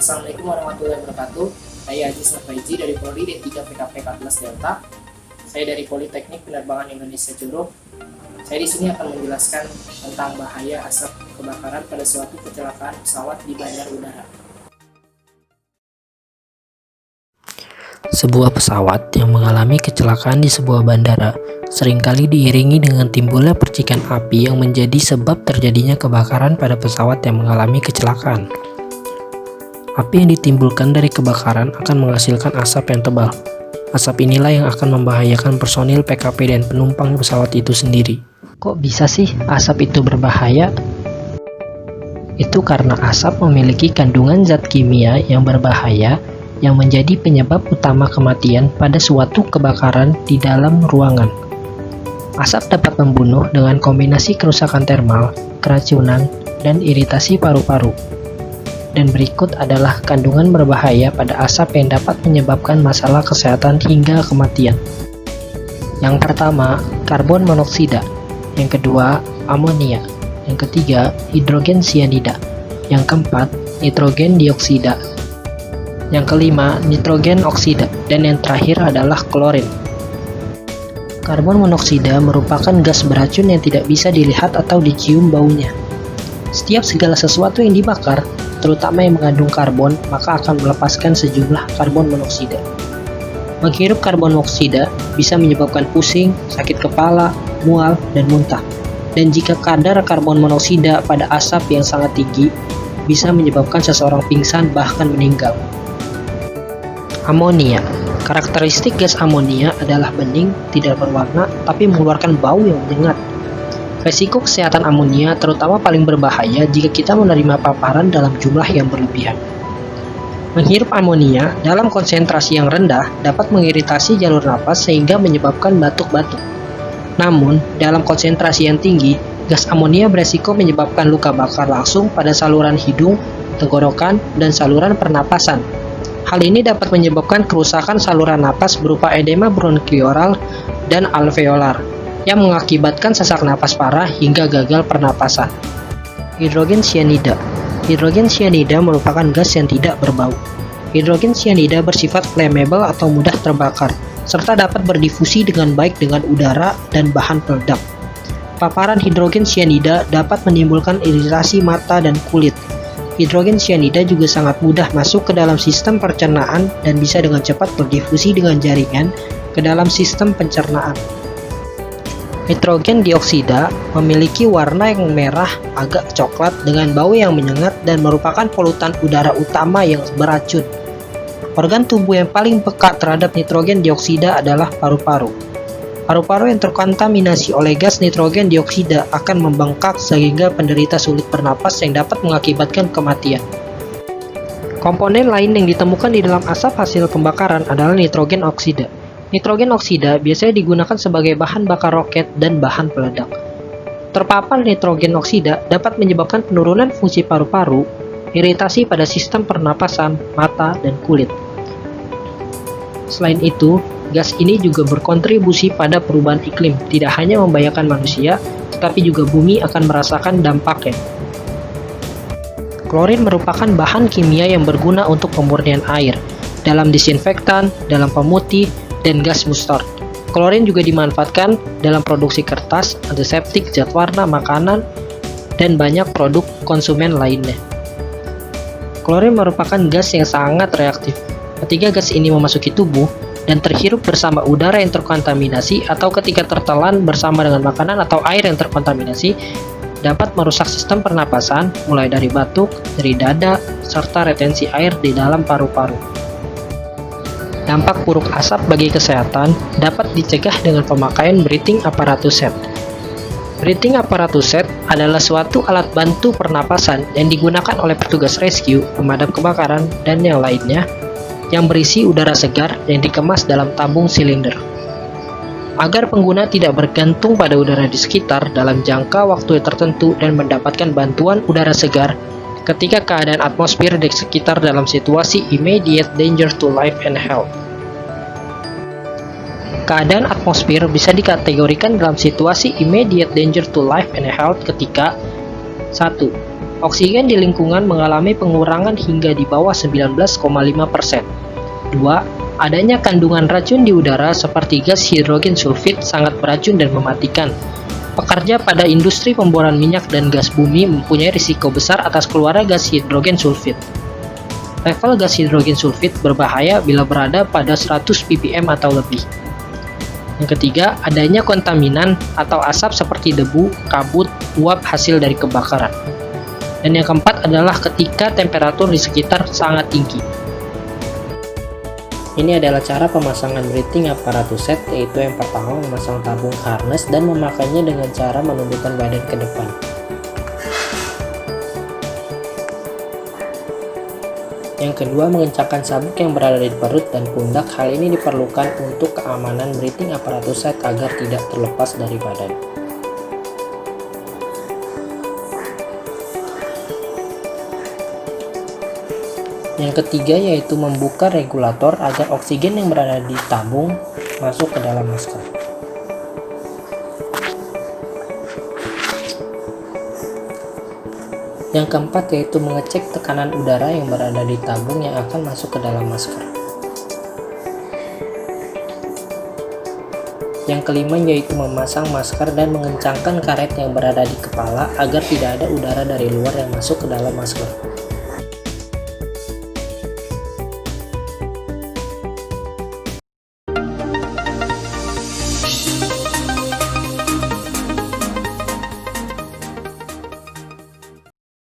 Assalamualaikum warahmatullahi wabarakatuh. Saya Aziz Nurfaiji dari Prodi D3 PKP 14 Delta. Saya dari Politeknik Penerbangan Indonesia Curug. Saya di sini akan menjelaskan tentang bahaya asap kebakaran pada suatu kecelakaan pesawat di bandar udara. Sebuah pesawat yang mengalami kecelakaan di sebuah bandara seringkali diiringi dengan timbulnya percikan api yang menjadi sebab terjadinya kebakaran pada pesawat yang mengalami kecelakaan. Api yang ditimbulkan dari kebakaran akan menghasilkan asap yang tebal. Asap inilah yang akan membahayakan personil PKP dan penumpang pesawat itu sendiri. Kok bisa sih asap itu berbahaya? Itu karena asap memiliki kandungan zat kimia yang berbahaya yang menjadi penyebab utama kematian pada suatu kebakaran di dalam ruangan. Asap dapat membunuh dengan kombinasi kerusakan termal, keracunan, dan iritasi paru-paru. Dan berikut adalah kandungan berbahaya pada asap yang dapat menyebabkan masalah kesehatan hingga kematian. Yang pertama, karbon monoksida. Yang kedua, amonia. Yang ketiga, hidrogen sianida. Yang keempat, nitrogen dioksida. Yang kelima, nitrogen oksida. Dan yang terakhir adalah klorin. Karbon monoksida merupakan gas beracun yang tidak bisa dilihat atau dicium baunya. Setiap segala sesuatu yang dibakar, terutama yang mengandung karbon, maka akan melepaskan sejumlah karbon monoksida. Menghirup karbon monoksida bisa menyebabkan pusing, sakit kepala, mual, dan muntah. Dan jika kadar karbon monoksida pada asap yang sangat tinggi, bisa menyebabkan seseorang pingsan bahkan meninggal. Amonia. Karakteristik gas amonia adalah bening, tidak berwarna, tapi mengeluarkan bau yang menyengat. Resiko kesehatan amonia terutama paling berbahaya jika kita menerima paparan dalam jumlah yang berlebihan. Menghirup amonia dalam konsentrasi yang rendah dapat mengiritasi jalur napas sehingga menyebabkan batuk-batuk. Namun, dalam konsentrasi yang tinggi, gas amonia beresiko menyebabkan luka bakar langsung pada saluran hidung, tenggorokan, dan saluran pernapasan. Hal ini dapat menyebabkan kerusakan saluran napas berupa edema bronchioral dan alveolar, yang mengakibatkan sesak napas parah hingga gagal pernapasan. Hidrogen sianida. Hidrogen sianida merupakan gas yang tidak berbau. Hidrogen sianida bersifat flammable atau mudah terbakar, serta dapat berdifusi dengan baik dengan udara dan bahan peledak. Paparan hidrogen sianida dapat menimbulkan iritasi mata dan kulit. Hidrogen sianida juga sangat mudah masuk ke dalam sistem pencernaan dan bisa dengan cepat berdifusi dengan jaringan ke dalam sistem pencernaan. Nitrogen dioksida memiliki warna yang merah agak coklat dengan bau yang menyengat dan merupakan polutan udara utama yang beracun. Organ tubuh yang paling peka terhadap nitrogen dioksida adalah paru-paru. Paru-paru yang terkontaminasi oleh gas nitrogen dioksida akan membengkak sehingga penderita sulit bernapas yang dapat mengakibatkan kematian. Komponen lain yang ditemukan di dalam asap hasil pembakaran adalah nitrogen oksida. Nitrogen oksida biasanya digunakan sebagai bahan bakar roket dan bahan peledak. Terpapar nitrogen oksida dapat menyebabkan penurunan fungsi paru-paru, iritasi pada sistem pernapasan, mata, dan kulit. Selain itu, gas ini juga berkontribusi pada perubahan iklim, tidak hanya membahayakan manusia, tetapi juga bumi akan merasakan dampaknya. Klorin merupakan bahan kimia yang berguna untuk pemurnian air, dalam disinfektan, dalam pemutih, dan gas mustard. Klorin juga dimanfaatkan dalam produksi kertas, antiseptik, zat warna, makanan, dan banyak produk konsumen lainnya. Klorin merupakan gas yang sangat reaktif. Ketika gas ini memasuki tubuh dan terhirup bersama udara yang terkontaminasi atau ketika tertelan bersama dengan makanan atau air yang terkontaminasi, dapat merusak sistem pernapasan mulai dari batuk, nyeri dada, serta retensi air di dalam paru-paru. Dampak buruk asap bagi kesehatan dapat dicegah dengan pemakaian breathing apparatus set. Breathing apparatus set adalah suatu alat bantu pernapasan yang digunakan oleh petugas rescue, pemadam kebakaran, dan yang lainnya yang berisi udara segar yang dikemas dalam tabung silinder. Agar pengguna tidak bergantung pada udara di sekitar dalam jangka waktu tertentu dan mendapatkan bantuan udara segar ketika keadaan atmosfer di sekitar dalam situasi immediate danger to life and health. Keadaan atmosfer bisa dikategorikan dalam situasi immediate danger to life and health ketika 1. oksigen di lingkungan mengalami pengurangan hingga di bawah 19,5%. 2. Adanya kandungan racun di udara seperti gas hidrogen sulfid sangat beracun dan mematikan. Pekerja pada industri pemboran minyak dan gas bumi mempunyai risiko besar atas keluarnya gas hidrogen sulfid. Level gas hidrogen sulfid berbahaya bila berada pada 100 ppm atau lebih. Yang ketiga, adanya kontaminan atau asap seperti debu, kabut, uap hasil dari kebakaran. Dan yang keempat adalah ketika temperatur di sekitar sangat tinggi. Ini adalah cara pemasangan breathing apparatus set, yaitu yang pertama memasang tabung harness dan memakainya dengan cara menundukkan badan ke depan. Yang kedua, mengencangkan sabuk yang berada di perut dan pundak. Hal ini diperlukan untuk keamanan breathing apparatus set agar tidak terlepas dari badan. Yang ketiga yaitu membuka regulator agar oksigen yang berada di tabung masuk ke dalam masker. Yang keempat yaitu mengecek tekanan udara yang berada di tabung yang akan masuk ke dalam masker. Yang kelima yaitu memasang masker dan mengencangkan karet yang berada di kepala agar tidak ada udara dari luar yang masuk ke dalam masker.